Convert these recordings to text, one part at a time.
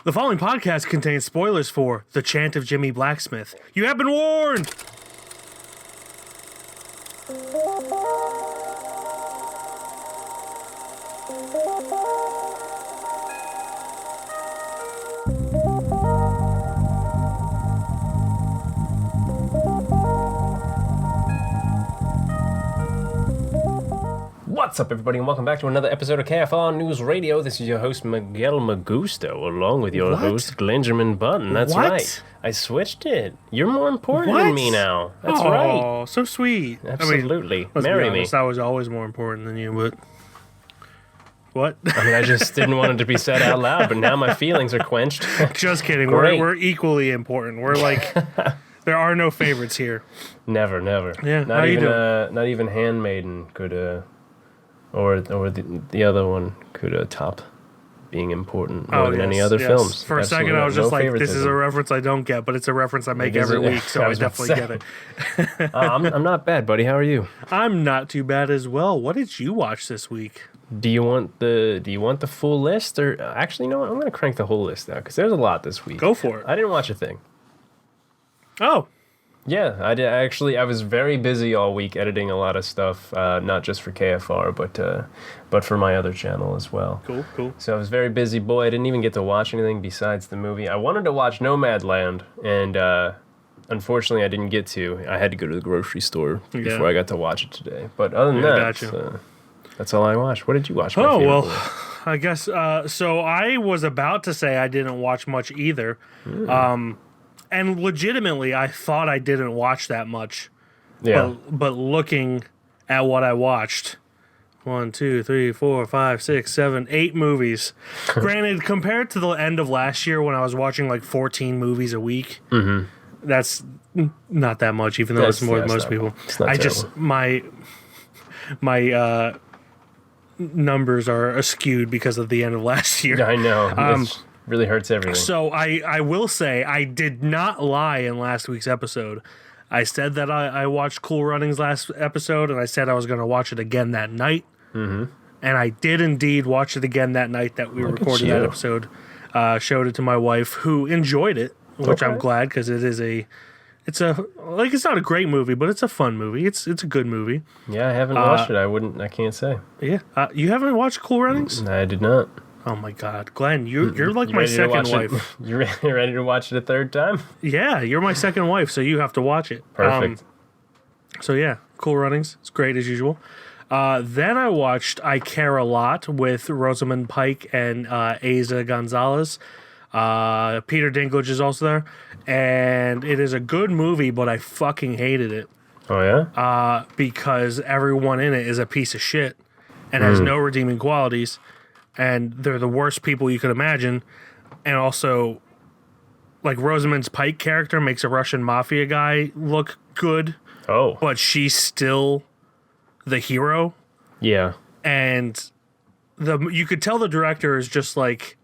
The following podcast contains spoilers for The Chant of Jimmie Blacksmith. You have been warned! What's up, everybody, and welcome back to another episode of KFR News Radio. This is your host, Miguel Magusto, along with your host, Glenjamin Button. That's right. I switched it. You're more important than me now. That's right. Oh, so sweet. Absolutely. I mean, Marry me. I was always more important than you, but... What? I mean, I just didn't want it to be said out loud, but now my feelings are quenched. Just kidding. We're equally important. We're like... There are no favorites here. Never. Yeah, Not how even you doing? Not even Handmaiden could... Or the other one could top being important more than any other films. For a second, I was just like, this is a reference I don't get, but it's a reference I make every week, so I definitely get it. I'm not bad, buddy. How are you? I'm not too bad as well. What did you watch this week? Do you want the full list, or actually, you know what? I'm going to crank the whole list out because there's a lot this week. Go for it. I didn't watch a thing. Oh. Yeah, I did. Actually, I was very busy all week editing a lot of stuff, not just for KFR, but for my other channel as well. Cool. So I was very busy, boy. I didn't even get to watch anything besides the movie. I wanted to watch Nomadland, and unfortunately, I didn't get to. I had to go to the grocery store before I got to watch it today. But other than that, that's all I watched. What did you watch? I guess so. I was about to say I didn't watch much either. And legitimately, I thought I didn't watch that much. Yeah. But looking at what I watched, 1, 2, 3, 4, 5, 6, 7, 8 movies. Granted, compared to the end of last year when I was watching like 14 movies a week, that's not that much, even though it's more than most people. My numbers are skewed because of the end of last year. I know. Really hurts everything. So I will say I did not lie in last week's episode. I said that I watched Cool Runnings last episode, and I said I was going to watch it again that night. And I did indeed watch it again that night that we recorded that episode. Showed it to my wife, who enjoyed it, which I'm glad, because it's not a great movie, but it's a fun movie. It's a good movie. Yeah, I haven't watched it. I can't say. Yeah, you haven't watched Cool Runnings? I did not. Oh my God, Glenn, you're like my second wife. You ready to watch it a third time? Yeah, you're my second wife, so you have to watch it. Perfect. So yeah, Cool Runnings. It's great as usual. Then I watched I Care a Lot with Rosamund Pike and Eiza Gonzalez. Peter Dinklage is also there, and it is a good movie, but I fucking hated it. Oh yeah? Because everyone in it is a piece of shit and has no redeeming qualities. And they're the worst people you could imagine. And also, like, Rosamund Pike character makes a Russian mafia guy look good. Oh. But she's still the hero. Yeah. And you could tell the director is just like,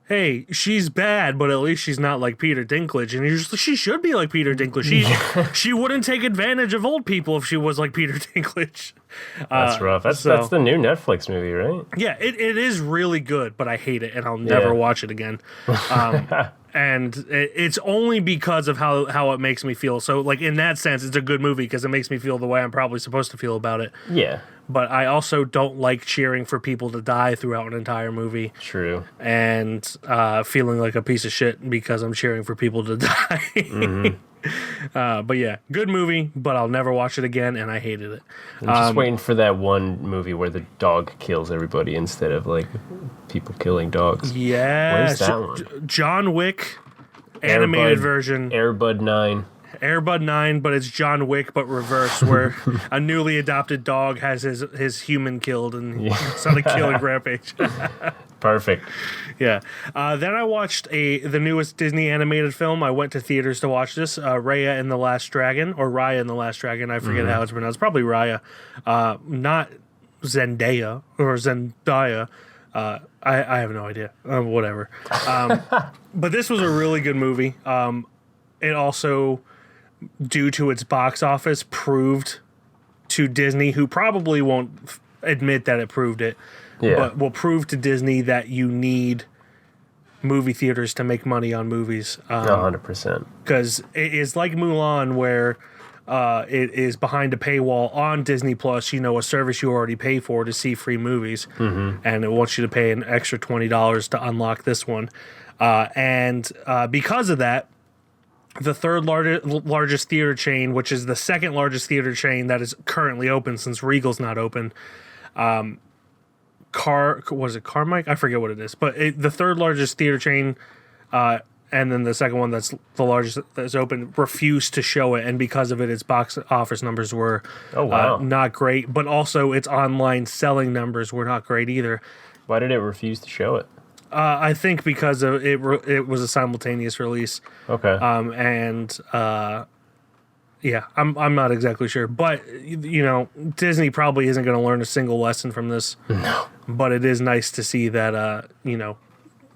hey, she's bad, but at least she's not like Peter Dinklage. And she should be like Peter Dinklage. She wouldn't take advantage of old people if she was like Peter Dinklage. That's rough. That's the new Netflix movie, right? Yeah, it is really good, but I hate it, and I'll never watch it again. And it's only because of how it makes me feel. So, like, in that sense, it's a good movie because it makes me feel the way I'm probably supposed to feel about it. Yeah. But I also don't like cheering for people to die throughout an entire movie. True. And feeling like a piece of shit because I'm cheering for people to die. But yeah, good movie, but I'll never watch it again, and I hated it. I'm just waiting for that one movie where the dog kills everybody instead of, like, people killing dogs. Yeah. Where's that one? John Wick, animated version. Air Bud 9. Air Bud 9, but it's John Wick, but reverse, where a newly adopted dog has his human killed, and it's on a killing rampage. Perfect. Yeah. Then I watched the newest Disney animated film. I went to theaters to watch this, Raya and the Last Dragon, or Raya and the Last Dragon. I forget how it's pronounced. Probably Raya. Not Zendaya or Zendaya. I have no idea. Whatever. But this was a really good movie. It also, due to its box office, proved to Disney, who probably won't admit that it proved it, but will prove to Disney that you need movie theaters to make money on movies. 100%. Because it is like Mulan, where it is behind a paywall on Disney Plus, a service you already pay for to see free movies. And it wants you to pay an extra $20 to unlock this one. And because of that, the third largest theater chain, which is the second largest theater chain that is currently open since Regal's not open, was it Carmike? I forget what it is, but the third largest theater chain, and then the second one that's the largest that's open, refused to show it, and because of it, its box office numbers were not great, but also its online selling numbers were not great either. Why did it refuse to show it? I think because of it was a simultaneous release. Okay. I'm not exactly sure, but Disney probably isn't going to learn a single lesson from this. No. But it is nice to see that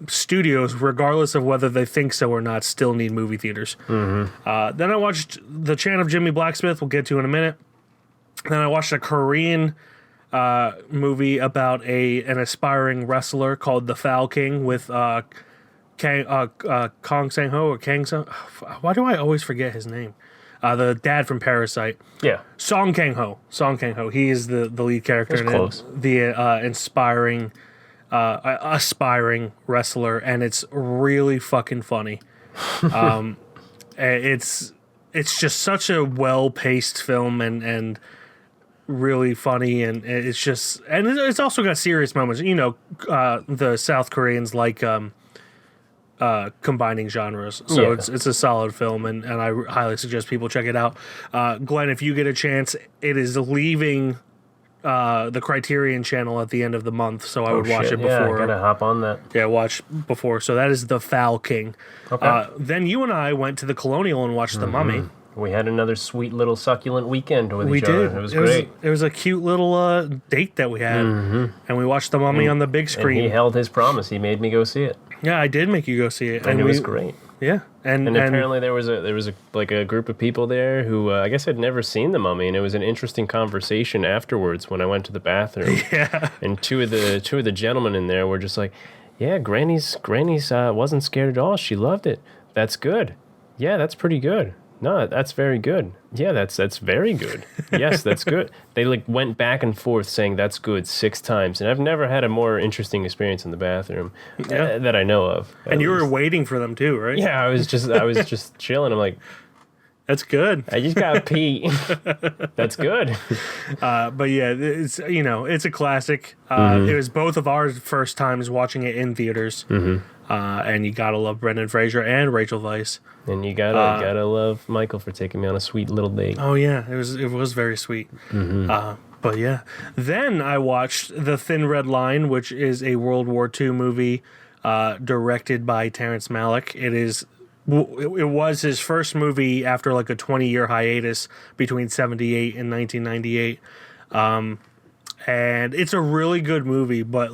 studios, regardless of whether they think so or not, still need movie theaters. Then I watched The Chant of Jimmie Blacksmith. We'll get to in a minute. Then I watched a Korean movie about an aspiring wrestler called The Foul King with Kang Sang-ho or Kang Sang. Why do I always forget his name? The dad from Parasite. Yeah. Song Kang-ho. He is the lead character. That's close. The aspiring wrestler, and it's really fucking funny. It's just such a well-paced film and really funny, and it's also got serious moments. The South Koreans like combining genres, so it's a solid film, and I highly suggest people check it out. Glenn, if you get a chance, it is leaving the Criterion channel at the end of the month, so I would watch it before. Yeah, I gotta hop on that. Yeah, watch before. So that is The Foul King. Okay. Then you and I went to the Colonial and watched The Mummy. We had another sweet little succulent weekend with each other. It was great. It was a cute little date that we had, and we watched The Mummy on the big screen. And he held his promise. He made me go see it. Yeah, I did make you go see it, and it was great. Yeah, and apparently there was a group of people there who I guess had never seen The Mummy, and it was an interesting conversation afterwards when I went to the bathroom. Yeah, and two of the gentlemen in there were just like, "Yeah, Granny's wasn't scared at all. She loved it. That's good. Yeah, that's pretty good. No, that's very good. Yeah, that's very good. Yes, that's good." They went back and forth saying that's good 6 times, and I've never had a more interesting experience in the bathroom that I know of. And you were waiting for them too, right? Yeah, I was just chilling. I'm like, that's good. I just got to pee. That's good. But yeah, it's it's a classic. It was both of our first times watching it in theaters. And you gotta love Brendan Fraser and Rachel Weisz. And you gotta love Michael for taking me on a sweet little date. Oh yeah, it was very sweet. But yeah, then I watched The Thin Red Line, which is a World War II movie directed by Terrence Malick. It was his first movie after a 20-year hiatus between 1978 and 1998. And it's a really good movie, but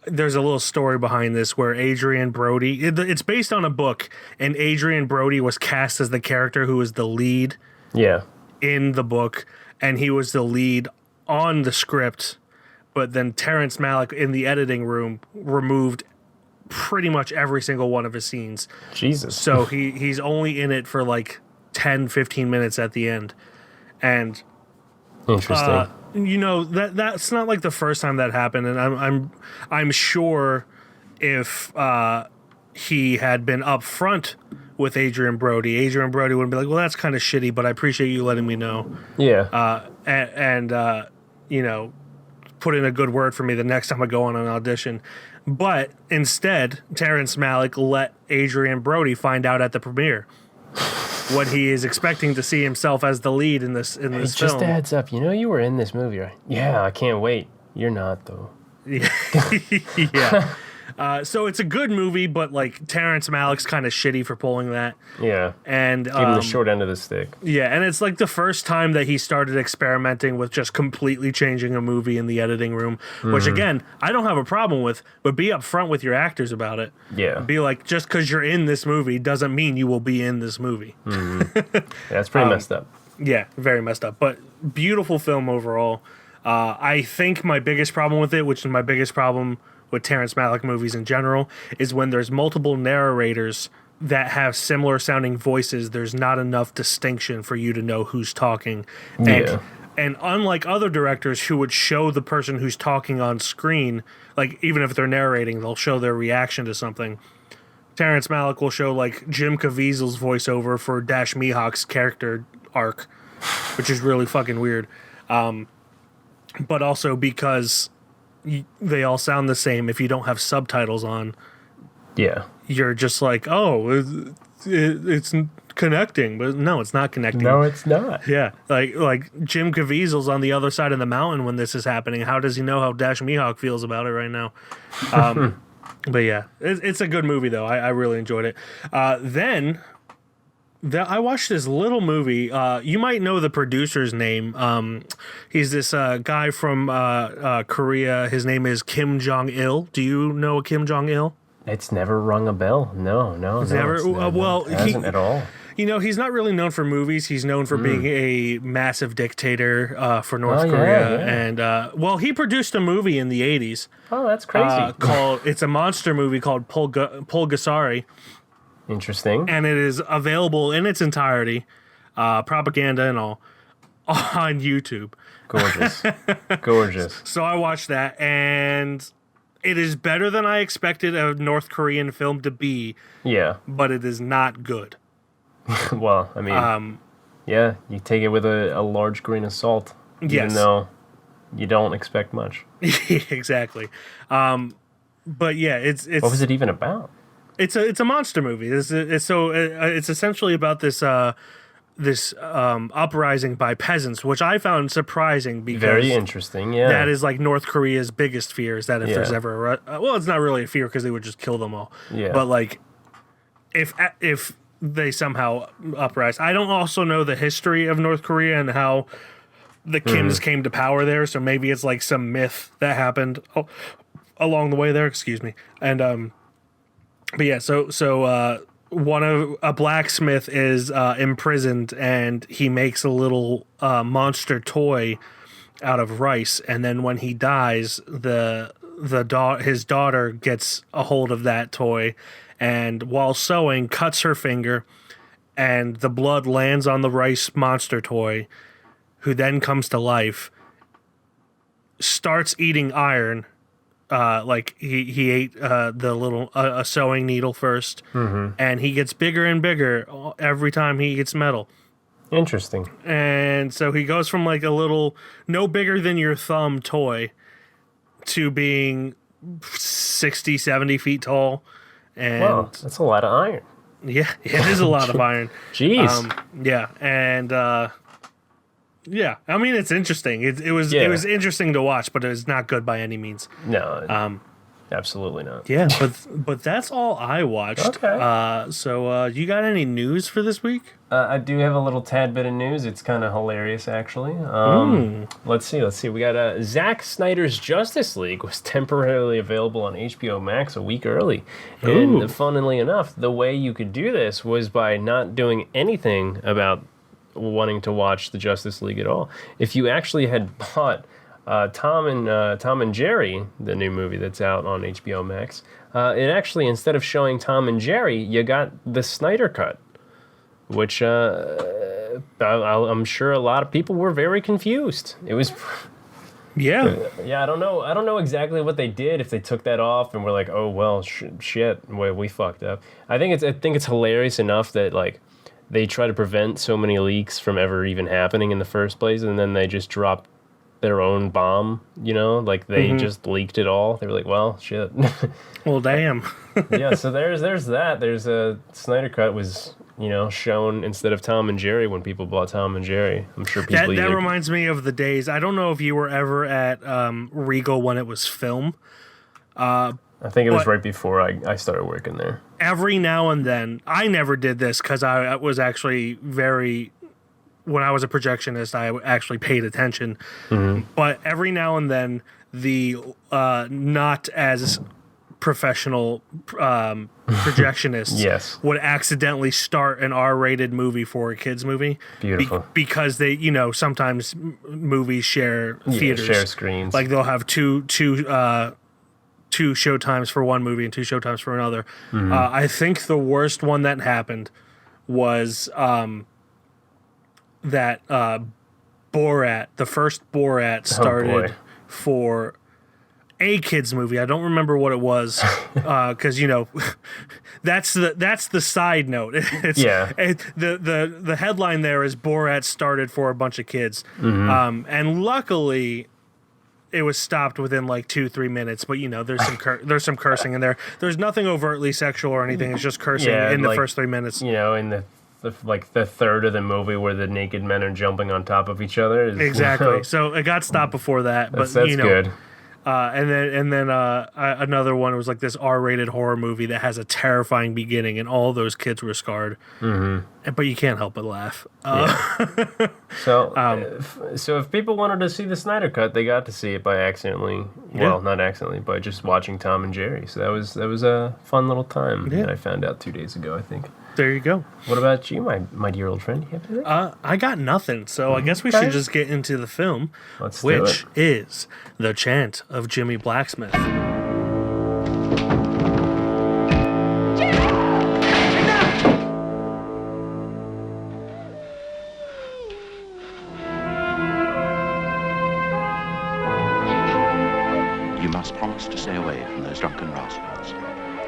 there's a little story behind this where Adrian Brody, it's based on a book, and Adrian Brody was cast as the character who was the lead in the book, and he was the lead on the script, but then Terrence Malick in the editing room removed pretty much every single one of his scenes. Jesus. So he's only in it for 10, 15 minutes at the end. And interesting. That's not the first time that happened, and I'm sure if he had been upfront with Adrian Brody would be like, well, that's kind of shitty, but I appreciate you letting me know. Yeah. And put in a good word for me the next time I go on an audition. But instead, Terrence Malick let Adrian Brody find out at the premiere what he is expecting to see himself as the lead in this film. Just a heads up, you were in this movie, right? Yeah, I can't wait. You're not, though. Yeah. So it's a good movie, but Terrence Malick's kind of shitty for pulling that. Yeah. And give him the short end of the stick. Yeah, and it's the first time that he started experimenting with just completely changing a movie in the editing room, which again, I don't have a problem with, but be upfront with your actors about it. Yeah. Be just because you're in this movie doesn't mean you will be in this movie. Yeah, it's pretty messed up. Yeah, very messed up, but beautiful film overall. I think my biggest problem with it, which is my biggest problem with Terrence Malick movies in general is when there's multiple narrators that have similar sounding voices. There's not enough distinction for you to know who's talking. And unlike other directors who would show the person who's talking on screen, like even if they're narrating, they'll show their reaction to something. Terrence Malick will show like Jim Caviezel's voiceover for Dash Mihawk's character arc, which is really fucking weird. But also because they all sound the same, if you don't have subtitles on, you're just like, oh, it's connecting, but no, it's not connecting. No, it's not. Yeah, like Jim Caviezel's on the other side of the mountain when this is happening. How does he know how Dash Mihawk feels about it right now? But yeah, it's a good movie though. I really enjoyed it. Then I watched this little movie. You might know the producer's name. He's this guy from Korea. His name is Kim Jong-il. Do you know Kim Jong-il? It's never rung a bell. No. Well, it hasn't at all. You know, he's not really known for movies. He's known for being a massive dictator for North Korea. Yeah. And, he produced a movie in the 80s. Oh, that's crazy. It's a monster movie called Pulgasari. Interesting. And it is available in its entirety, propaganda and all, on YouTube. Gorgeous. So I watched that, and it is better than I expected a North Korean film to be. Yeah. But it is not good. Well, I mean, you take it with a large grain of salt, even though you don't expect much. Exactly. But yeah, it's. What was it even about? It's a monster movie. It's essentially about this uprising by peasants, which I found surprising because very interesting. Yeah, that is like North Korea's biggest fear is that if there's ever it's not really a fear because they would just kill them all. Yeah, but like if they somehow uprise, I don't also know the history of North Korea and how the Kims came to power there. So maybe it's like some myth that happened along the way there. Excuse me, and But yeah, so a blacksmith is imprisoned, and he makes a little monster toy out of rice, and then when he dies, his daughter gets a hold of that toy, and while sewing, cuts her finger, and the blood lands on the rice monster toy, who then comes to life, starts eating iron. Like he ate the little a sewing needle first, and he gets bigger and bigger every time he eats metal. Interesting. And so he goes from like a little no bigger than your thumb toy to being 60, 70 feet tall. And wow, that's a lot of iron. Yeah, it is a lot of iron. Jeez. Yeah, and yeah, I mean it's interesting. It was interesting to watch, but it was not good by any means. No, absolutely not. Yeah, but that's all I watched. Okay. So you got any news for this week? I do have a little tad bit of news. It's kind of hilarious, actually. Let's see. We got Zack Snyder's Justice League was temporarily available on HBO Max a week early. Ooh. And funnily enough, the way you could do this was by not doing anything about wanting to watch the Justice League at all. If you actually had bought Tom and Jerry, the new movie that's out on HBO Max, it actually, instead of showing Tom and Jerry, you got the Snyder Cut, which I'm sure a lot of people were very confused. It was... Yeah. I don't know exactly what they did, if they took that off and were like, oh, well, shit, we fucked up. I think it's hilarious enough that, like, they try to prevent so many leaks from ever even happening in the first place, and then they just dropped their own bomb, like they just leaked it all. They were like, well, shit. Well, damn. Yeah, so there's that. There's a Snyder Cut was, shown instead of Tom and Jerry when people bought Tom and Jerry. I'm sure people... That reminds me of the days. I don't know if you were ever at Regal when it was film. I think it was right before I started working there. Every now and then, I never did this because I was actually when I was a projectionist, I actually paid attention. But every now and then, the not as professional projectionists would accidentally start an R-rated movie for a kids movie. Beautiful. Because they, sometimes movies share theaters. Share screens. Like they'll have two 2 showtimes for one movie and 2 showtimes for another. I think the worst one that happened was that Borat, the first Borat started for a kids movie. I don't remember what it was because that's the side note. The headline there is Borat started for a bunch of kids, and luckily it was stopped within like 2-3 minutes. But there's some cursing in there. There's nothing overtly sexual or anything. It's just cursing in the first 3 minutes. In the third of the movie where the naked men are jumping on top of each other. Exactly. So it got stopped before that. But that's good. And then another one was like this R-rated horror movie that has a terrifying beginning, and all those kids were scarred. But you can't help but laugh. So if people wanted to see the Snyder Cut, they got to see it by accidentally. Well, not accidentally, by just watching Tom and Jerry. So that was a fun little time that I found out 2 days ago, I think. There you go. What about you, my dear old friend? You have anything? I got nothing, so I guess we should just get into the film, which is The Chant of Jimmie Blacksmith. You must promise to stay away from those drunken rascals.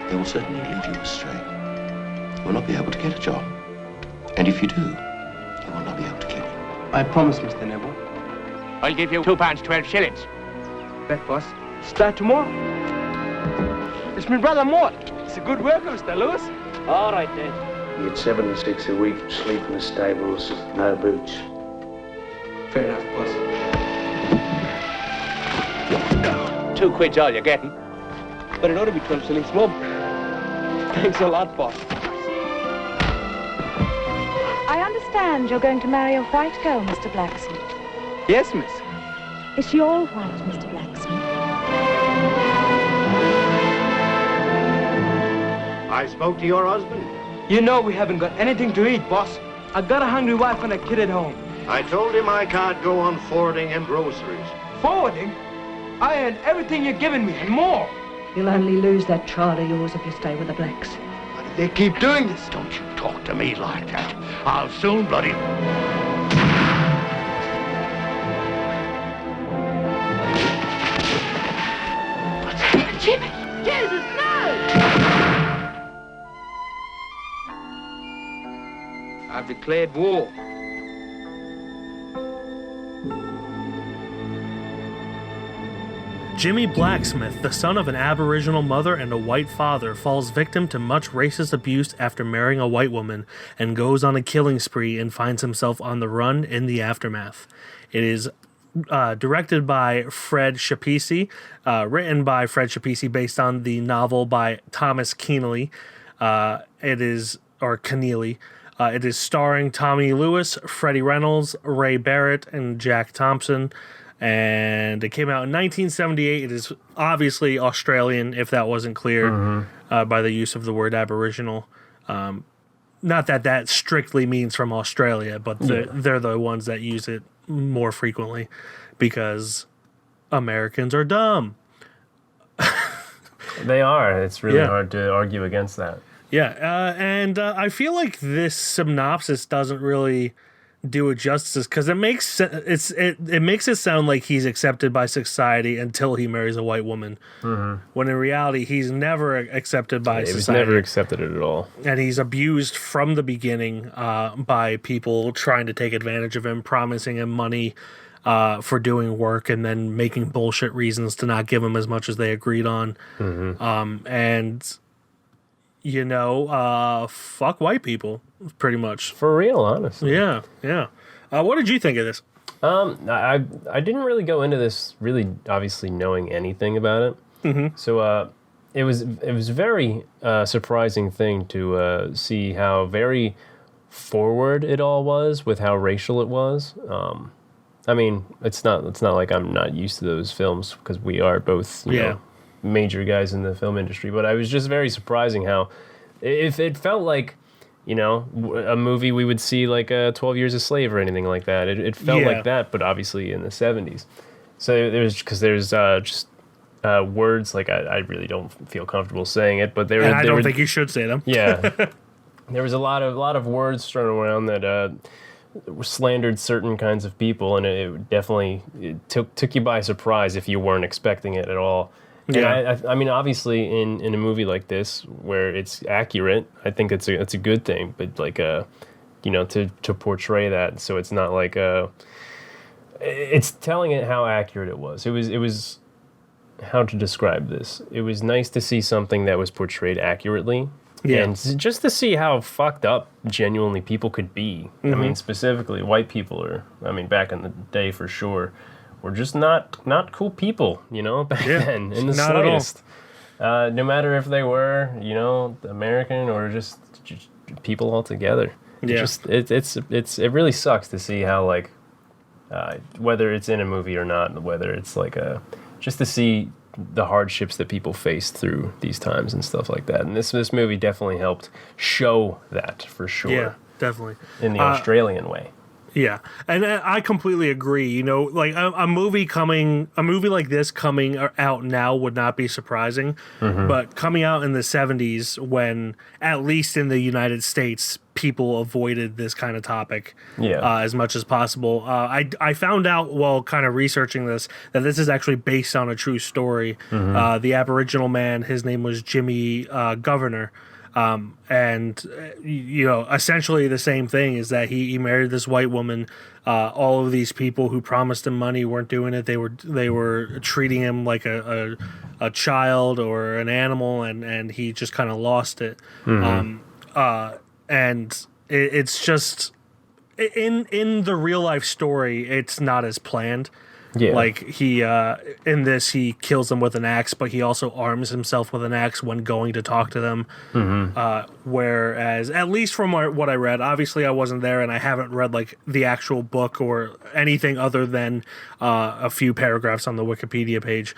They will certainly lead you astray. You will not be able to get a job. And if you do, you will not be able to keep it. I promise, Mr. Neville. I'll give you £2.12. Bet, boss. Start tomorrow. It's my brother Mort. It's a good worker, Mr. Lewis. All right, then. You get 7 and 6 a week, sleep in the stables, no boots. Fair enough, boss. £2 all you're getting. But it ought to be 12 shillings more. Thanks a lot, boss. I understand you're going to marry a white girl, Mr. Blacksmith. Yes, miss. Is she all white, Mr. Blacksmith? I spoke to your husband. You know we haven't got anything to eat, boss. I got a hungry wife and a kid at home. I told him I can't go on forwarding him groceries. Forwarding? I earned everything you're giving me and more. You'll only lose that child of yours if you stay with the blacks. But if they keep doing this... Don't you talk to me like that. I'll soon bloody... Jimmy! Jesus, no! I've declared war. Jimmie Blacksmith, the son of an Aboriginal mother and a white father, falls victim to much racist abuse after marrying a white woman and goes on a killing spree and finds himself on the run in the aftermath. It is directed by Fred Schapisi, written by Fred Schapisi based on the novel by Thomas Keneally. It is starring Tommy Lewis, Freddie Reynolds, Ray Barrett, and Jack Thompson. And it came out in 1978. It is obviously Australian, if that wasn't clear by the use of the word Aboriginal. Not that strictly means from Australia, but they're the ones that use it more frequently because Americans are dumb. They are. It's really hard to argue against that. Yeah, and I feel like this synopsis doesn't really do it justice because it makes it sound like he's accepted by society until he marries a white woman, when in reality he's never accepted by society. He was never accepted at all, and he's abused from the beginning by people trying to take advantage of him, promising him money for doing work, and then making bullshit reasons to not give him as much as they agreed on. And fuck white people, pretty much. For real, honestly. Yeah. What did you think of this? I didn't really go into this really obviously knowing anything about it. So it was a very surprising thing to see how very forward it all was with how racial it was. I mean, it's not like I'm not used to those films because we are both you know, major guys in the film industry, but I was just very surprising how if it felt like, you know, a movie we would see like 12 Years a Slave or anything like that. It felt like that, but obviously in the 70s. So there's just words. Like I really don't feel comfortable saying it, but and I don't think you should say them. Yeah, there was a lot of words thrown around that slandered certain kinds of people, and it definitely took you by surprise if you weren't expecting it at all. Yeah, I mean, obviously, in a movie like this where it's accurate, I think it's a good thing. But like, to portray that, so it's not like it's telling it how accurate it was. It was how to describe this. It was nice to see something that was portrayed accurately. Yeah. And just to see how fucked up genuinely people could be. I mean, specifically white people back in the day for sure, were just not cool people, back then in the slightest. No matter if they were, American or just people altogether. Yeah. It really sucks to see how like whether it's in a movie or not, whether it's like just to see the hardships that people face through these times and stuff like that. And this movie definitely helped show that for sure. Yeah, definitely. In the Australian way. Yeah, and I completely agree. Like a movie like this coming out now would not be surprising, but coming out in the 70s when, at least in the United States, people avoided this kind of topic as much as possible. I found out while kind of researching this that this is actually based on a true story. The Aboriginal man, his name was Jimmie Governor. And essentially the same thing is that he married this white woman. All of these people who promised him money weren't doing it. They were treating him like a child or an animal, and he just kind of lost it. And it's just in the real life story, it's not as planned. Yeah. Like he in this he kills them with an axe, but he also arms himself with an axe when going to talk to them. Whereas, at least from what I read, obviously I wasn't there and I haven't read like the actual book or anything other than a few paragraphs on the Wikipedia page.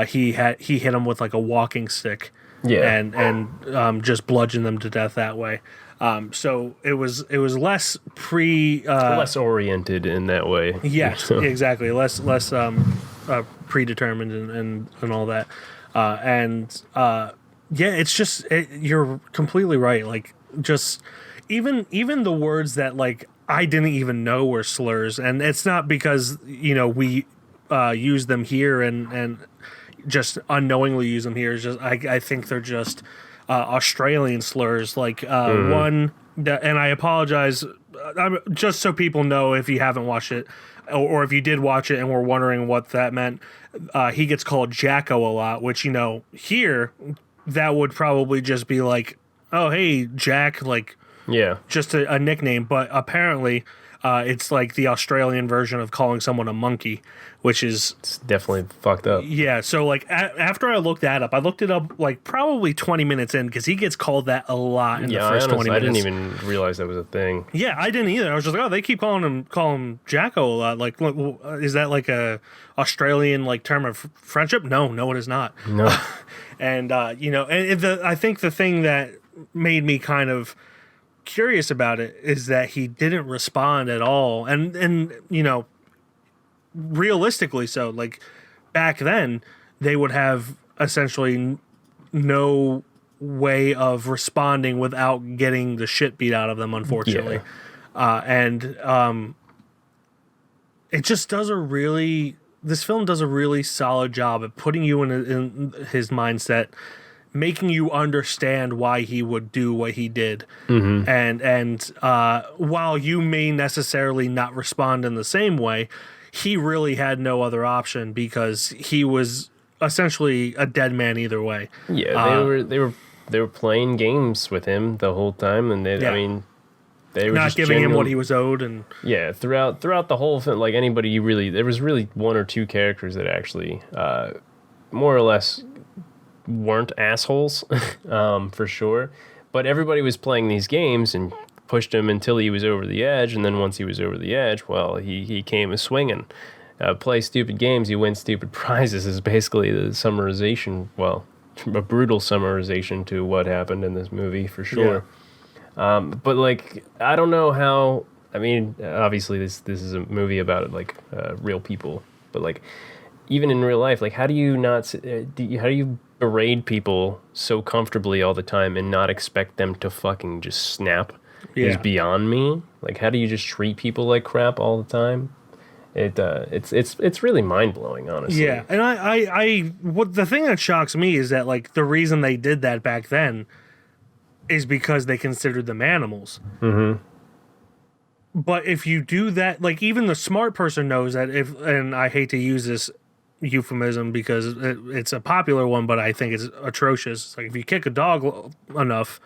He hit him with like a walking stick. Yeah. And just bludgeoned them to death that way. So it was less less oriented in that way. Yes, exactly. Less predetermined and all that. It's just you're completely right. Like just even the words that like I didn't even know were slurs, and it's not because we use them here and just unknowingly use them here. It's just I think they're just Australian slurs, like one that, and I apologize just so people know if you haven't watched it or if you did watch it and were wondering what that meant. He gets called Jacko a lot, which here that would probably just be like, oh hey Jack, like just a nickname, but apparently it's like the Australian version of calling someone a monkey, which is it's definitely fucked up. Yeah, so like after I looked that up, I looked it up like probably 20 minutes in because he gets called that a lot in the first 20 minutes. I didn't even realize that was a thing. Yeah, I didn't either. I was just like, oh, they keep calling him Jacko a lot. Like, is that like a Australian like term of friendship? No, it is not. No. And I think the thing that made me kind of curious about it is that he didn't respond at all, and realistically so, like back then they would have essentially no way of responding without getting the shit beat out of them, unfortunately. It just does this film does a really solid job at putting you in his mindset, making you understand why he would do what he did. And while you may necessarily not respond in the same way, he really had no other option because he was essentially a dead man either way. Yeah, they were playing games with him the whole time, and they were not just giving him what he was owed. And throughout the whole film, like anybody there was really one or two characters that actually more or less weren't assholes, for sure, but everybody was playing these games and pushed him until he was over the edge, and then once he was over the edge, well, he came a swinging. Play stupid games, you win stupid prizes is basically the summarization, well, a brutal summarization to what happened in this movie, for sure. But like, I don't know how, I mean, obviously this is a movie about like real people, but like, even in real life, like how do you not how do you berate people so comfortably all the time and not expect them to fucking just snap? Is beyond me. Like, how do you just treat people like crap all the time? It's really mind blowing, honestly. Yeah, and I what the thing that shocks me is that like the reason they did that back then is because they considered them animals. Mm-hmm. But if you do that, like even the smart person knows that if, and I hate to use this euphemism because it's a popular one, but I think it's atrocious. It's like if you kick a dog enough,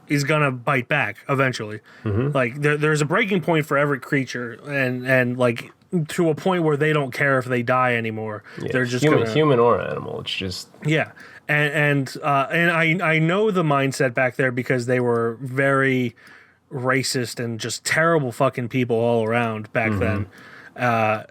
he's gonna bite back eventually. Like there's a breaking point for every creature, and like to a point where they don't care if they die anymore. They're just human or animal. It's just and I know the mindset back there because they were very racist and just terrible fucking people all around back then. That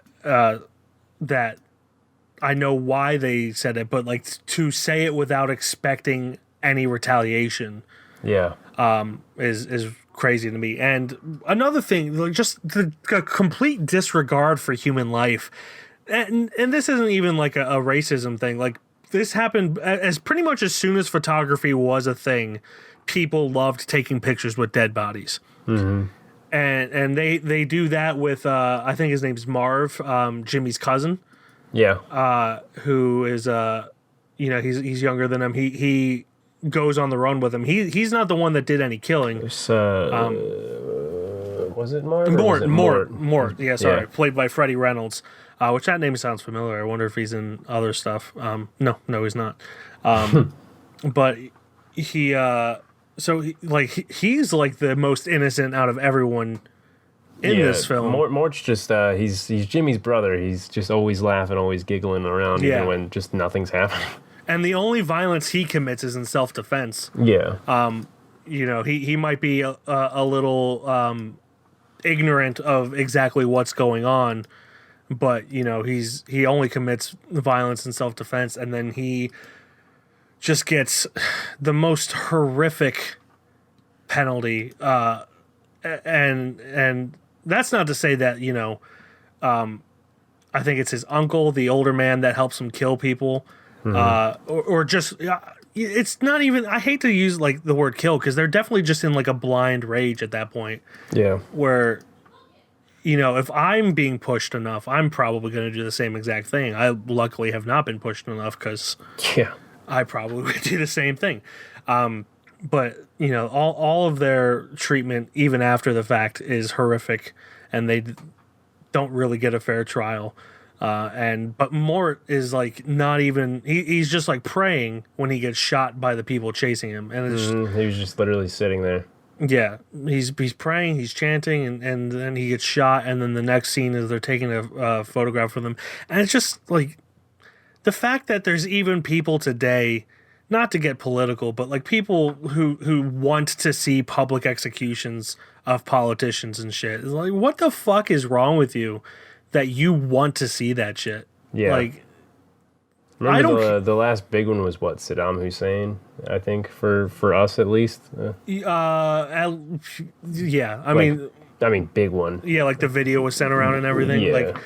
I know why they said it, but like to say it without expecting any retaliation. Is crazy to me. And another thing, like just the complete disregard for human life, and this isn't even like a racism thing. Like this happened as pretty much as soon as photography was a thing, people loved taking pictures with dead bodies. And they do that with I think his name's Marv, Jimmie's cousin. Who is he's younger than him. He goes on the run with him. He's not the one that did any killing. Was it Mort? Mort. Yeah, sorry. Played by Freddie Reynolds, which that name sounds familiar. I wonder if he's in other stuff. No, he's not. But he's like the most innocent out of everyone in this film. Mort's just he's Jimmie's brother. He's just always laughing, always giggling around, even when just nothing's happening. And the only violence he commits is in self-defense. He might be a little ignorant of exactly what's going on, but he only commits violence in self-defense, and then he just gets the most horrific penalty. And that's not to say that I think it's his uncle, the older man, that helps him kill people. Or just it's not even, I hate to use like the word kill because they're definitely just in like a blind rage at that point where if I'm being pushed enough, I'm probably going to do the same exact thing. I luckily have not been pushed enough because I probably would do the same thing. But all of their treatment even after the fact is horrific, and they don't really get a fair trial. But Mort is like not even, he's just like praying when he gets shot by the people chasing him, and it's he was just literally sitting there. He's praying, he's chanting, and then he gets shot, and then the next scene is they're taking a photograph with him, and it's just like the fact that there's even people today, not to get political, but like people who want to see public executions of politicians and shit. It's like, what the fuck is wrong with you that you want to see that shit? Like, remember the last big one was what, Saddam Hussein, I think, for us at least. I mean, big one. Yeah, like the video was sent around and everything. Like,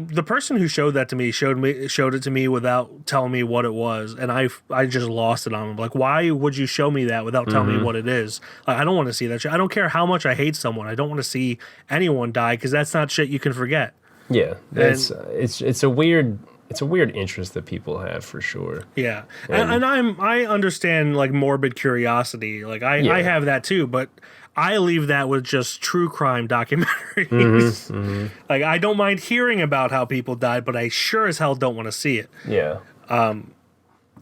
the person who showed that to me showed it to me without telling me what it was, and I just lost it on him. Like, why would you show me that without telling me what it is? Like, I don't want to see that shit. I don't care how much I hate someone. I don't want to see anyone die because that's not shit you can forget. Yeah, it's a weird interest that people have for sure. Yeah, and I understand like morbid curiosity. Like I have that too, but I leave that with just true crime documentaries. Like, I don't mind hearing about how people died, but I sure as hell don't want to see it. And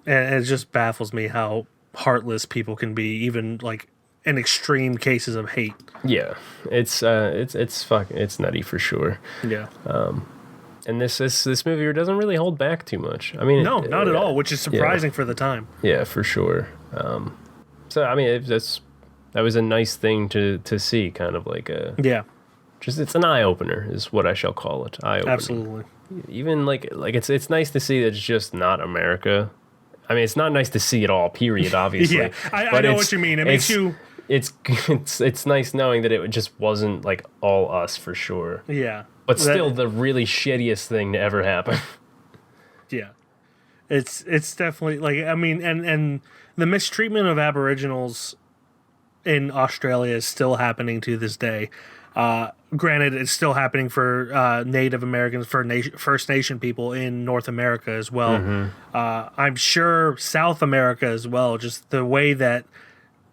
it just baffles me how heartless people can be, even like in extreme cases of hate. It's nutty for sure. And this movie doesn't really hold back too much. I mean, no, not at all, which is surprising for the time. Yeah, for sure. So I mean, that was a nice thing to see, kind of like it's an eye opener, is what I shall call it. Eye opener. Absolutely. Even like it's nice to see that it's just not America. I mean, it's not nice to see it all. Period. Obviously. I know what you mean. It makes you. It's nice knowing that it just wasn't like all us for sure. Yeah. But still, the really shittiest thing to ever happen. Yeah. It's definitely like, I mean, and the mistreatment of Aboriginals in Australia is still happening to this day. Granted, it's still happening for Native Americans, for First Nation people in North America as well. I'm sure South America as well. Just the way that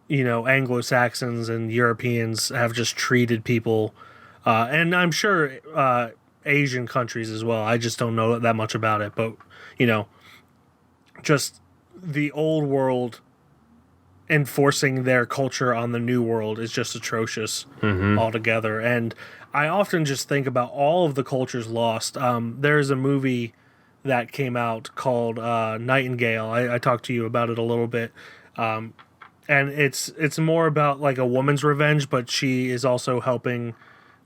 Anglo-Saxons and Europeans have just treated people, and I'm sure Asian countries as well. I just don't know that much about it, but just the old world enforcing their culture on the new world is just atrocious altogether. And I often just think about all of the cultures lost. There's a movie that came out called Nightingale. I talked to you about it a little bit. And it's more about like a woman's revenge, but she is also helping,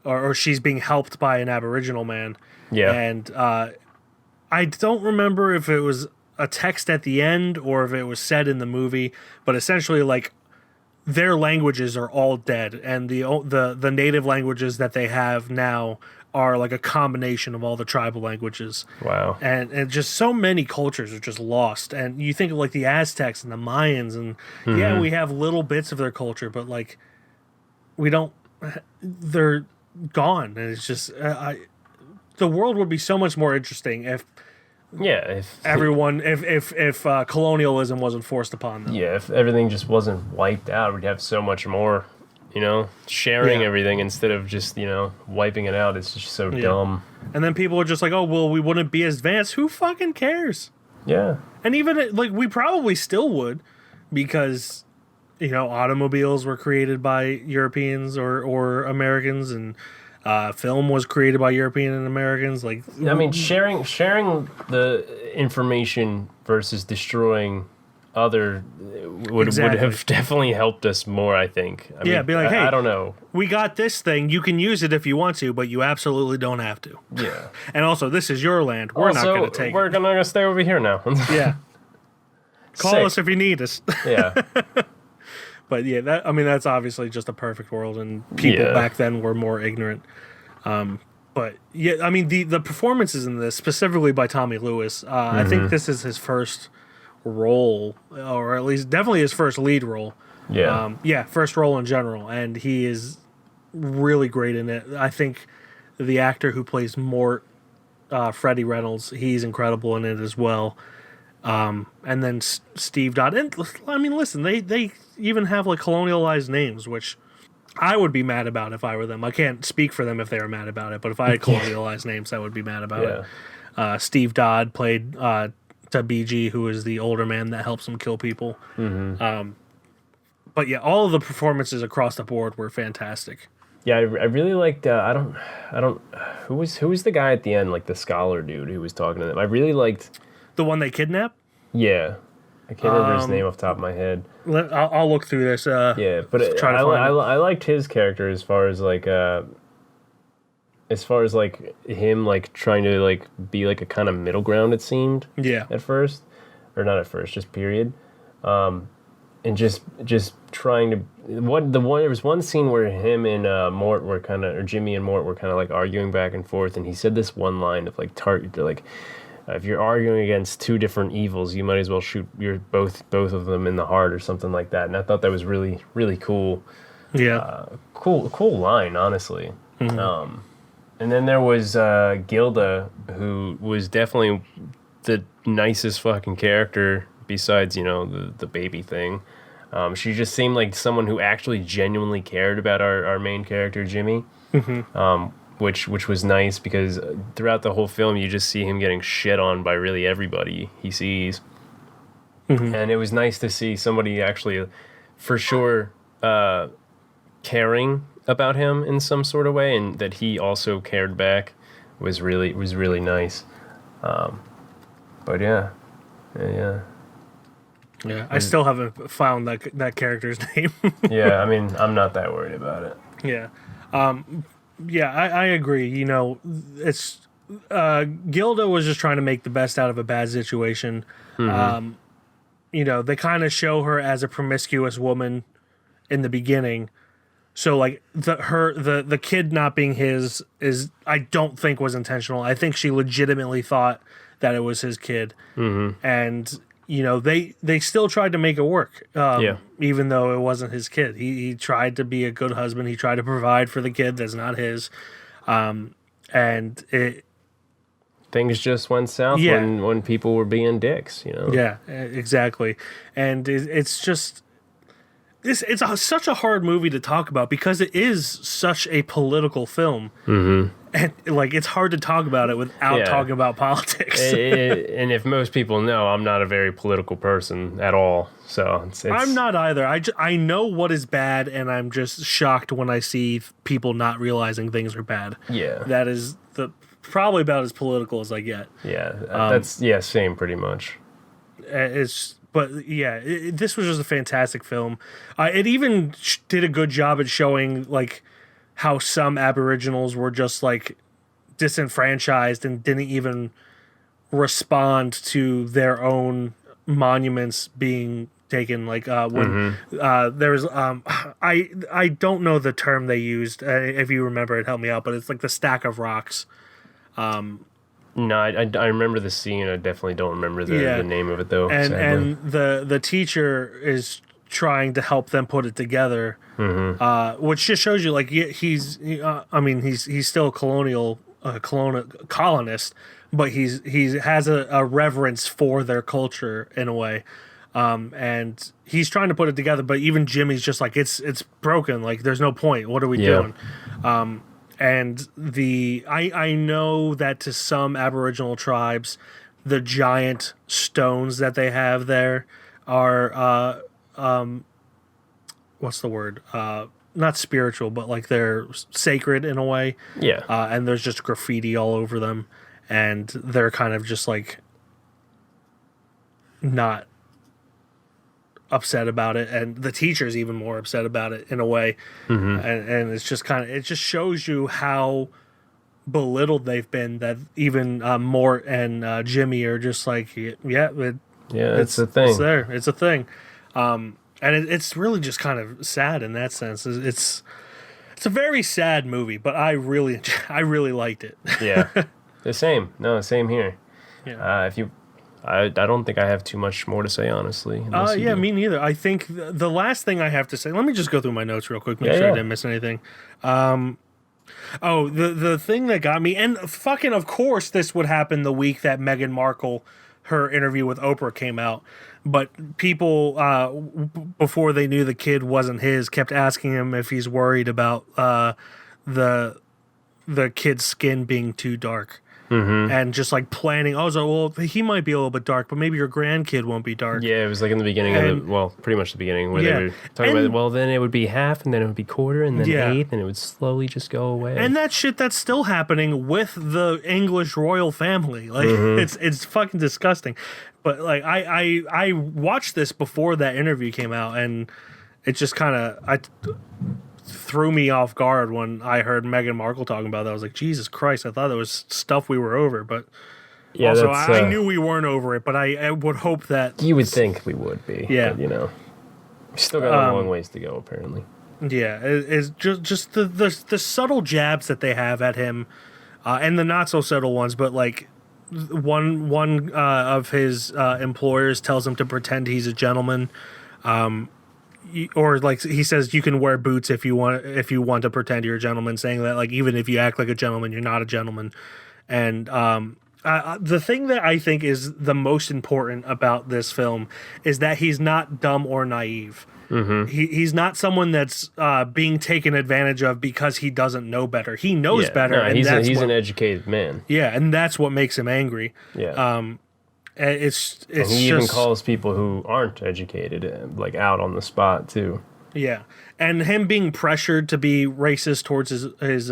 or she's being helped by an Aboriginal man. Yeah. And I don't remember if it was a text at the end or if it was said in the movie, but essentially like their languages are all dead, and the native languages that they have now are like a combination of all the tribal languages. Wow. And just so many cultures are just lost. And you think of like the Aztecs and the Mayans, and yeah, we have little bits of their culture, but like they're gone. And it's just the world would be so much more interesting if if colonialism wasn't forced upon them. Yeah, if everything just wasn't wiped out, we'd have so much more, sharing everything instead of just, wiping it out. It's just so dumb. And then people are just like, oh, well, we wouldn't be as advanced. Who fucking cares? Yeah. And even, like, we probably still would, because, automobiles were created by Europeans or Americans, and film was created by European and Americans. Like, I mean, sharing the information versus destroying other would have definitely helped us more, I think. I mean, be like, hey, I don't know. We got this thing. You can use it if you want to, but you absolutely don't have to. Yeah. And also, this is your land. We're not going to take We're going to stay over here now. Yeah. Call us if you need us. Yeah. But yeah, that's obviously just a perfect world, and people back then were more ignorant. But yeah, I mean, the performances in this, specifically by Tommy Lewis, I think this is his first role, or at least definitely his first lead role. Yeah. First role in general, and he is really great in it. I think the actor who plays Mort, Freddie Reynolds, he's incredible in it as well. And then Steve Dodd. And I mean, listen, they even have like colonialized names, which I would be mad about if I were them. I can't speak for them if they were mad about it, but if I had colonialized names, I would be mad about it. Steve Dodd played Tabiji, who is the older man that helps him kill people. But yeah, all of the performances across the board were fantastic. Yeah, I really liked. I don't. Who was the guy at the end, like the scholar dude who was talking to them? I really liked the one they kidnapped. Yeah, I can't remember his name off the top of my head. I'll look through this. Yeah, but I liked his character as far as like him like trying to like be like a kind of middle ground. It seemed. Yeah. At first, or not at first, just period. And just trying to there was one scene where him and Mort were kind of, or Jimmy and Mort were kind of like arguing back and forth, and he said this one line of like if you're arguing against two different evils, you might as well shoot both of them in the heart or something like that. And I thought that was really, really cool. Yeah. Cool line, honestly. And then there was Gilda, who was definitely the nicest fucking character besides, the baby thing. She just seemed like someone who actually genuinely cared about our main character, Jimmie. Which was nice, because throughout the whole film you just see him getting shit on by really everybody he sees. And it was nice to see somebody actually, for sure, caring about him in some sort of way, and that he also cared back was really nice. But yeah. I still haven't found that character's name. Yeah, I mean, I'm not that worried about it. Yeah. Yeah, I agree. It's Gilda was just trying to make the best out of a bad situation. They kind of show her as a promiscuous woman in the beginning. So like the kidnapping I don't think was intentional. I think she legitimately thought that it was his kid, and they still tried to make it work, even though it wasn't his kid. He tried to be a good husband. He tried to provide for the kid that's not his, and things just went south when people were being dicks. Yeah, exactly, and it's just. It's such a hard movie to talk about because it is such a political film, and it's hard to talk about it without talking about politics. And if most people know, I'm not a very political person at all, so it's I'm not either. I know what is bad, and I'm just shocked when I see people not realizing things are bad. Yeah, that is probably about as political as I get. Yeah, same pretty much. But yeah, this was just a fantastic film. It even did a good job at showing like how some Aboriginals were just like disenfranchised and didn't even respond to their own monuments being taken. Like when there was I don't know the term they used. If you remember it, help me out. But it's like the stack of rocks. No, I remember the scene. I definitely don't remember the name of it though. And the teacher is trying to help them put it together, which just shows you like he's still a colonist, but he has a reverence for their culture in a way, and he's trying to put it together. But even Jimmie's just like it's broken. Like there's no point. What are we doing? And I know that to some Aboriginal tribes, the giant stones that they have there are what's the word? Not spiritual, but like they're sacred in a way. Yeah. And there's just graffiti all over them, and they're kind of just like not upset about it, and the teacher's even more upset about it in a way, and it's just it just shows you how belittled they've been, that even Mort and Jimmie are just like it's a thing. It's a thing, and it's really just kind of sad in that sense. It's a very sad movie, but I really liked it. Yeah, same here. Yeah. I don't think I have too much more to say, honestly. Me neither. I think the last thing I have to say, let me just go through my notes real quick, make sure I didn't miss anything. The thing that got me, and fucking of course this would happen the week that Meghan Markle, her interview with Oprah came out, but people, before they knew the kid wasn't his, kept asking him if he's worried about the kid's skin being too dark. And just like planning, I was like, well, he might be a little bit dark, but maybe your grandkid won't be dark. Yeah, it was like in the beginning pretty much the beginning, where they were talking about, well, then it would be half, and then it would be quarter, and then eighth, and it would slowly just go away. And that shit that's still happening with the English royal family. Like, it's fucking disgusting. But like, I watched this before that interview came out, and it just kind of threw me off guard when I heard Meghan Markle talking about that. I was like, Jesus Christ, I thought that was stuff we were over, but also I knew we weren't over it, but I would hope that... You would think we would be. Yeah. But, we still got a long ways to go, apparently. Yeah, it's just the subtle jabs that they have at him, and the not so subtle ones, but like one of his employers tells him to pretend he's a gentleman, or like he says you can wear boots if you want to pretend you're a gentleman, saying that like even if you act like a gentleman, you're not a gentleman. And the thing that I think is the most important about this film is that he's not dumb or naive. He's not someone that's being taken advantage of because he doesn't know better. He knows better. No, and he's an educated man. Yeah, and that's what makes him angry. Yeah. And he even calls people who aren't educated like out on the spot too. Yeah, and him being pressured to be racist towards his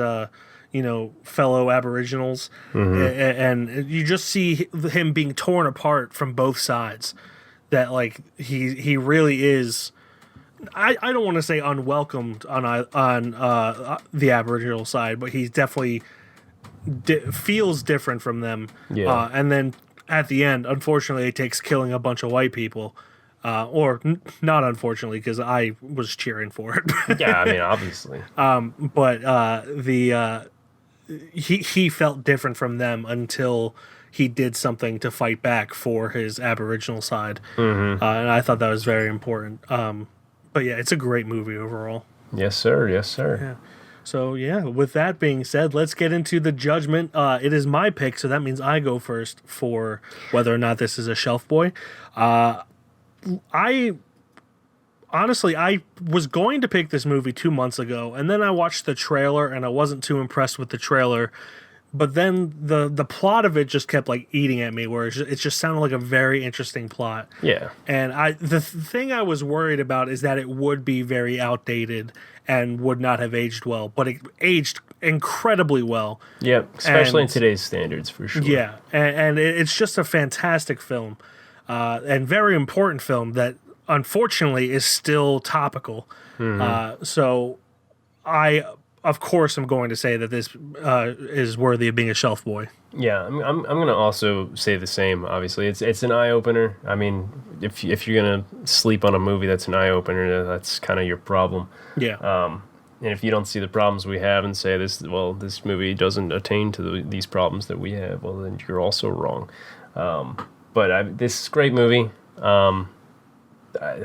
fellow Aboriginals, and you just see him being torn apart from both sides. That like he really is. I don't want to say unwelcomed on the Aboriginal side, but he definitely feels different from them. Yeah, and then. At the end, unfortunately, it takes killing a bunch of white people, or not unfortunately, because I was cheering for it. Yeah, I mean, obviously. But he felt different from them until he did something to fight back for his Aboriginal side. And I thought that was very important. But yeah, it's a great movie overall. Yes, sir. Yes, sir. Yeah. So yeah, with that being said, let's get into the judgment. It is my pick, so that means I go first for whether or not this is a shelf boy. Honestly, I was going to pick this movie 2 months ago, and then I watched the trailer, and I wasn't too impressed with the trailer. But then the plot of it just kept like eating at me, where it just sounded like a very interesting plot. Yeah. And the thing I was worried about is that it would be very outdated and would not have aged well, but it aged incredibly well. Yeah, especially in today's standards, for sure. Yeah, and it's just a fantastic film, and very important film that unfortunately is still topical. So I, of course, am going to say that this is worthy of being a shelf boy. Yeah, I'm going to also say the same. Obviously, it's an eye opener. I mean, if you're going to sleep on a movie that's an eye opener, that's kind of your problem. Yeah. And if you don't see the problems we have and say this movie doesn't attain to these problems that we have, well, then you're also wrong. But this is a great movie. I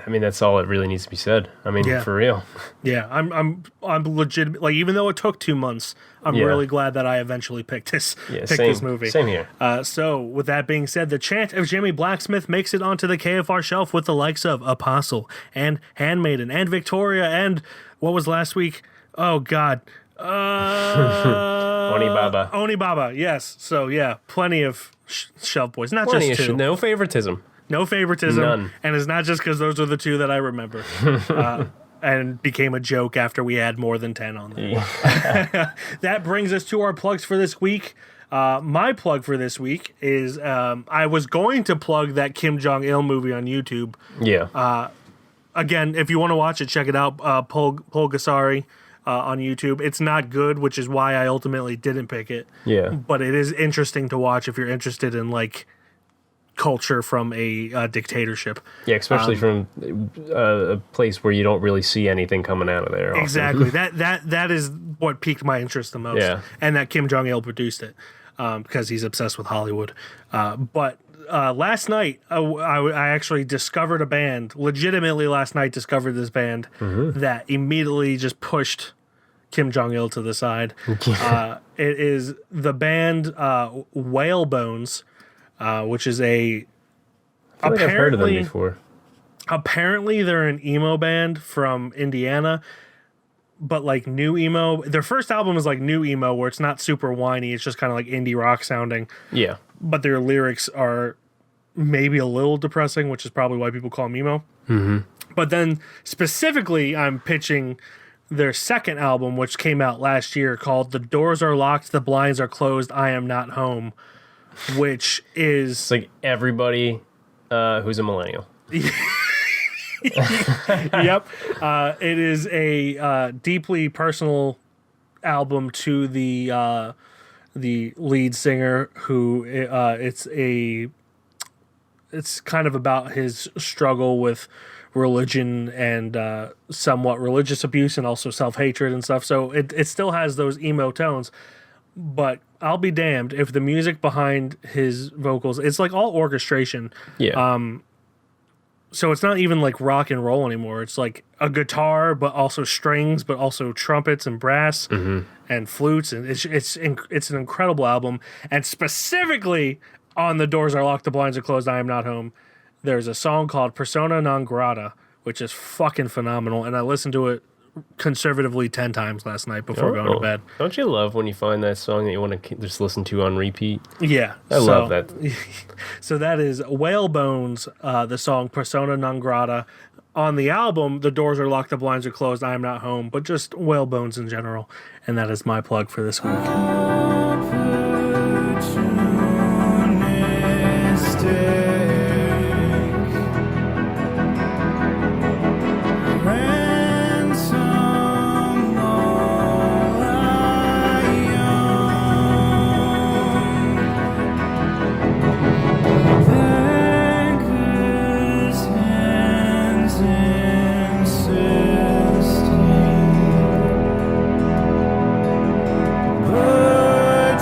mean, that's all that really needs to be said. I mean, for real. Yeah, I'm legit. Like, even though it took 2 months, I'm really glad that I eventually picked this movie. Same here. So, with that being said, the Chant of Jimmie Blacksmith makes it onto the KFR shelf with the likes of Apostle and Handmaiden and Victoria and what was last week? Oh God, Onibaba. Yes. So yeah, plenty of shelf boys. Not just two. No favoritism. No favoritism. None. And it's not just because those are the two that I remember. And became a joke after we had more than 10 on there. Yeah. That brings us to our plugs for this week. My plug for this week is I was going to plug that Kim Jong-il movie on YouTube. Yeah. Again, if you want to watch it, check it out. Polgasari on YouTube. It's not good, which is why I ultimately didn't pick it. Yeah. But it is interesting to watch if you're interested in, like, culture from a dictatorship. Yeah, especially from a place where you don't really see anything coming out of there. Exactly. That is what piqued my interest the most. Yeah. And that Kim Jong-il produced it because he's obsessed with Hollywood. But last night, I actually discovered a band. Legitimately last night discovered this band that immediately just pushed Kim Jong-il to the side. It is the band Whalebones, which is I feel like I've heard of them before. Apparently, they're an emo band from Indiana, but like new emo. Their first album is like new emo, where it's not super whiny. It's just kind of like indie rock sounding. Yeah. But their lyrics are maybe a little depressing, which is probably why people call them emo. But then specifically, I'm pitching their second album, which came out last year, called "The Doors Are Locked, the Blinds Are Closed, I Am Not Home." Which is... It's like everybody who's a millennial. Yep. It is a deeply personal album to the lead singer, who it's kind of about his struggle with religion and somewhat religious abuse and also self-hatred and stuff. So it still has those emo tones, but I'll be damned if the music behind his vocals, it's like all orchestration. Yeah. So it's not even like rock and roll anymore. It's like a guitar, but also strings, but also trumpets and brass and flutes. And it's an incredible album. And specifically on The Doors Are Locked, the Blinds Are Closed, I Am Not Home, there's a song called Persona Non Grata, which is fucking phenomenal. And I listened to it conservatively 10 times last night before going to bed. Don't you love when you find that song that you want to just listen to on repeat? Yeah. I love that. So that is Whalebones, the song Persona Non Grata. On the album, The Doors Are Locked, the Blinds Are Closed, I Am Not Home, but just Whalebones in general. And that is my plug for this week. But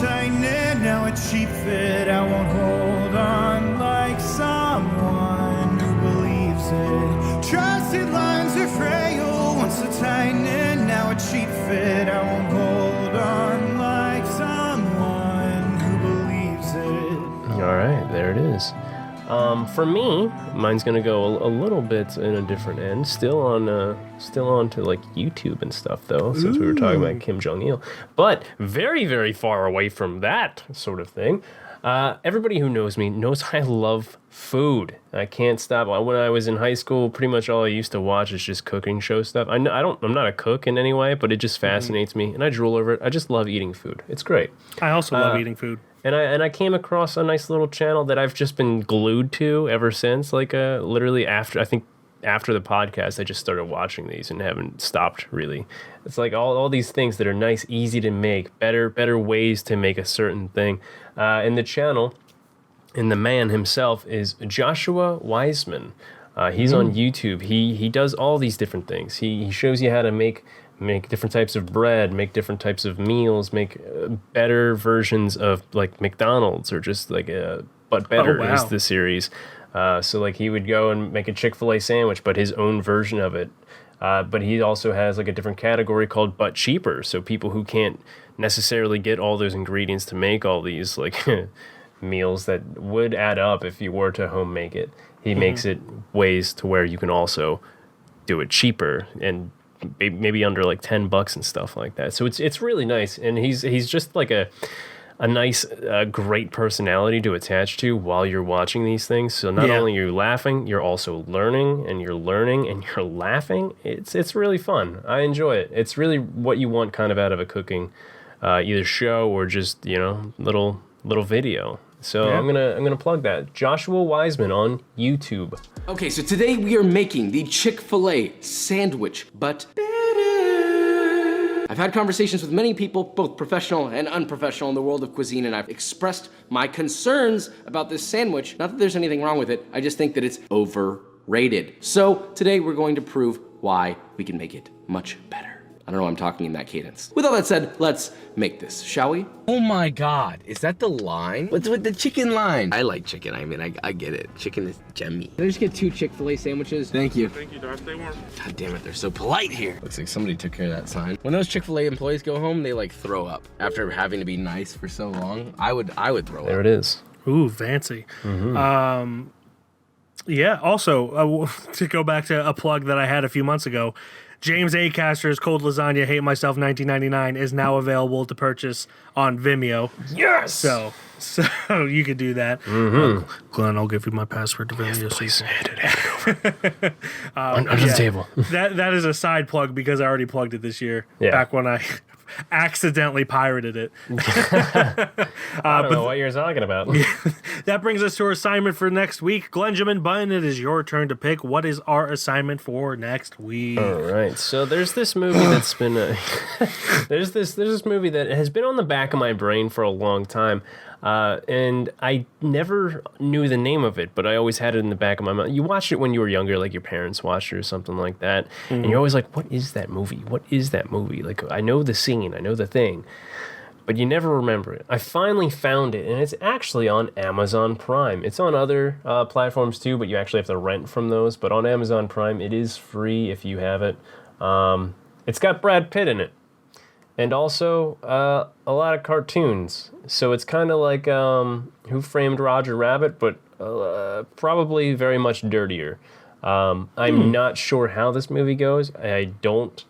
tightening, now a cheap fit. I won't hold on like someone who believes it. Trusted lines are frail, once a tightening, now a cheap fit. I won't hold on like someone who believes it. All right, there it is. For me, mine's gonna go a little bit in a different end. Still on to like YouTube and stuff though, since we were talking about Kim Jong-il. But very, very far away from that sort of thing. Everybody who knows me knows I love food. I can't stop. When I was in high school, pretty much all I used to watch is just cooking show stuff. I'm not a cook in any way, but it just fascinates me, and I drool over it. I just love eating food. It's great. I also love eating food. And I came across a nice little channel that I've just been glued to ever since. Like literally after the podcast, I just started watching these and haven't stopped really. It's like all these things that are nice, easy to make, better ways to make a certain thing. And the channel, and the man himself is Joshua Wiseman. He's on YouTube. He does all these different things. He shows you how to make different types of bread, make different types of meals, make better versions of like McDonald's or just like but better is the series. So like he would go and make a Chick-fil-A sandwich, but his own version of it. But he also has like a different category called but cheaper. So people who can't necessarily get all those ingredients to make all these like meals that would add up if you were to home make it. He makes it ways to where you can also do it cheaper and maybe under like $10 and stuff like that. So it's really nice, and he's just like a nice, great personality to attach to while you're watching these things. So not only are you laughing, you're also learning, and you're laughing. It's really fun. I enjoy it. It's really what you want kind of out of a cooking, either show or just little video. So I'm gonna plug that. Joshua Wiseman on YouTube. Okay, so today we are making the Chick-fil-A sandwich, but I've had conversations with many people, both professional and unprofessional in the world of cuisine, and I've expressed my concerns about this sandwich. Not that there's anything wrong with it, I just think that it's overrated. So today we're going to prove why we can make it much better. I don't know why I'm talking in that cadence. With all that said, let's make this, shall we? Oh my God, is that the line? What's with the chicken line? I like chicken, I mean, I get it. Chicken is Jimmie. Can I just get 2 Chick-fil-A sandwiches? Thank you. Thank you, Darth. Stay warm. God damn it, they're so polite here. Looks like somebody took care of that sign. When those Chick-fil-A employees go home, they like throw up. After having to be nice for so long, I would throw up. There it is. Ooh, fancy. Yeah, also, to go back to a plug that I had a few months ago, James Acaster's Cold Lasagna Hate Myself 1999 is now available to purchase on Vimeo. Yes! So you could do that. Glenn, I'll give you my password to Vimeo. Yes, please. Hand it over. Under the table. that is a side plug because I already plugged it this year. Yeah. Back when I accidentally pirated it. I don't know what you're talking about. That brings us to our assignment for next week. Glenjamin Button, it is your turn to pick. What is our assignment for next week? All right. So there's this movie that's been there's this movie that has been on the back of my brain for a long time. And I never knew the name of it, but I always had it in the back of my mind. You watched it when you were younger, like your parents watched it or something like that. And you're always like, what is that movie? What is that movie? Like, I know the scene, I know the thing, but you never remember it. I finally found it, and it's actually on Amazon Prime. It's on other platforms too, but you actually have to rent from those. But on Amazon Prime, it is free if you have it. It's got Brad Pitt in it. And also a lot of cartoons. So it's kind of like Who Framed Roger Rabbit, but probably very much dirtier. I'm not sure how this movie goes. I don't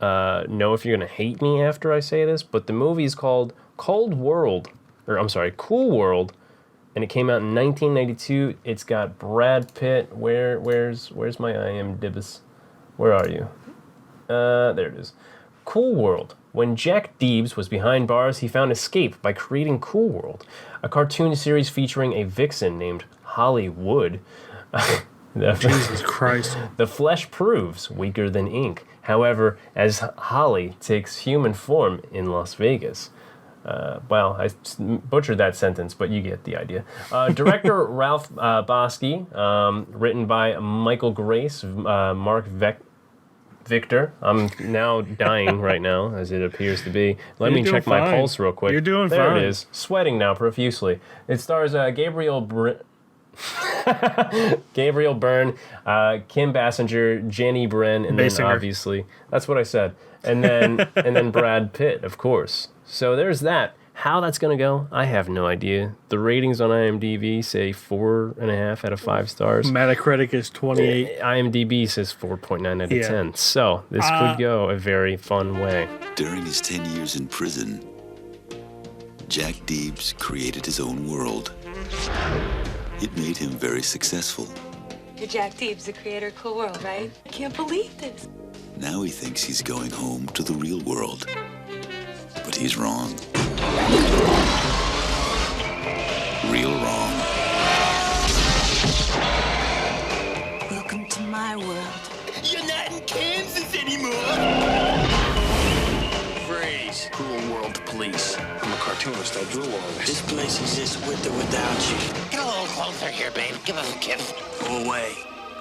know if you're going to hate me after I say this, but the movie is called Cool World. And it came out in 1992. It's got Brad Pitt. Where's my IMDb? Where are you? There it is. Cool World. When Jack Deebs was behind bars, he found escape by creating Cool World, a cartoon series featuring a vixen named Holly Wood. Jesus Christ. The flesh proves weaker than ink. However, as Holly takes human form in Las Vegas. Well, I butchered that sentence, but you get the idea. Director Ralph Bosky, written by Michael Grace, Mark Victor, I'm now dying right now, as it appears to be. Let me You're check doing my fine. pulse real quick. You're doing there fine. There it is. Sweating now profusely. It stars Gabriel Byrne, Kim Basinger, Jenny Bren, and then obviously that's what I said. And then Brad Pitt, of course. So there's that. How that's gonna go, I have no idea. The ratings on IMDb say 4.5 out of 5 stars. Metacritic is 28. IMDb says 4.9 out of 10. So this could go a very fun way. During his 10 years in prison, Jack Deebs created his own world. It made him very successful. You're Jack Deebs, the creator of Cool World, right? I can't believe this. Now he thinks he's going home to the real world. But he's wrong. Real wrong. Welcome to my world. You're not in Kansas anymore. Freeze. Cool World Police. I'm a cartoonist. I drew all this. This place exists with or without you. Get a little closer here, babe. Give us a kiss. Go away.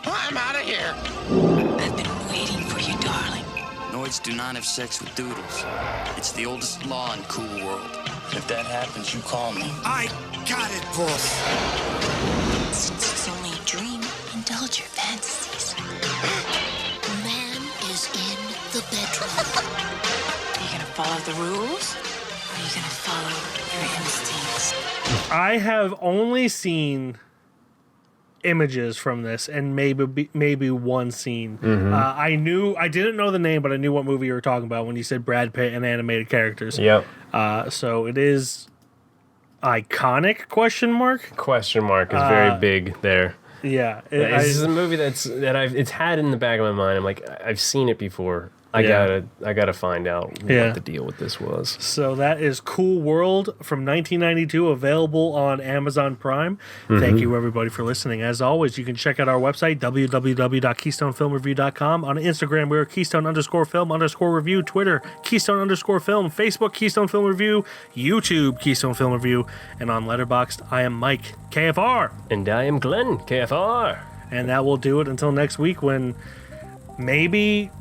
I'm out of here. I've been waiting for you, darling. Noids do not have sex with doodles. It's the oldest law in Cool World. If that happens, you call me. I got it, boss. Since it's only a dream, indulge your fantasies. Man is in the bedroom. Are you gonna follow the rules? Or are you gonna follow your instincts? I have only seen images from this and maybe one scene. I didn't know the name, but I knew what movie you were talking about when you said Brad Pitt and animated characters. Yep. So it is iconic? Question mark is very big there. Yeah, this is a movie it's had in the back of my mind. I'm like, I've seen it before. I gotta find out what the deal with this was. So that is Cool World from 1992, available on Amazon Prime. Thank you everybody for listening. As always, you can check out our website www.keystonefilmreview.com. On Instagram, we're Keystone_film_review. Twitter, Keystone_film. Facebook, Keystone Film Review. YouTube, Keystone Film Review. And on Letterboxd, I am Mike, KFR. And I am Glenn, KFR. And that will do it until next week when maybe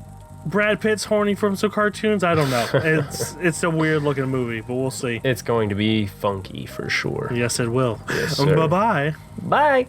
Brad Pitt's horny from some cartoons. I don't know. It's a weird looking movie, but we'll see. It's going to be funky for sure. Yes, it will. Yes, sir. Bye-bye. Bye.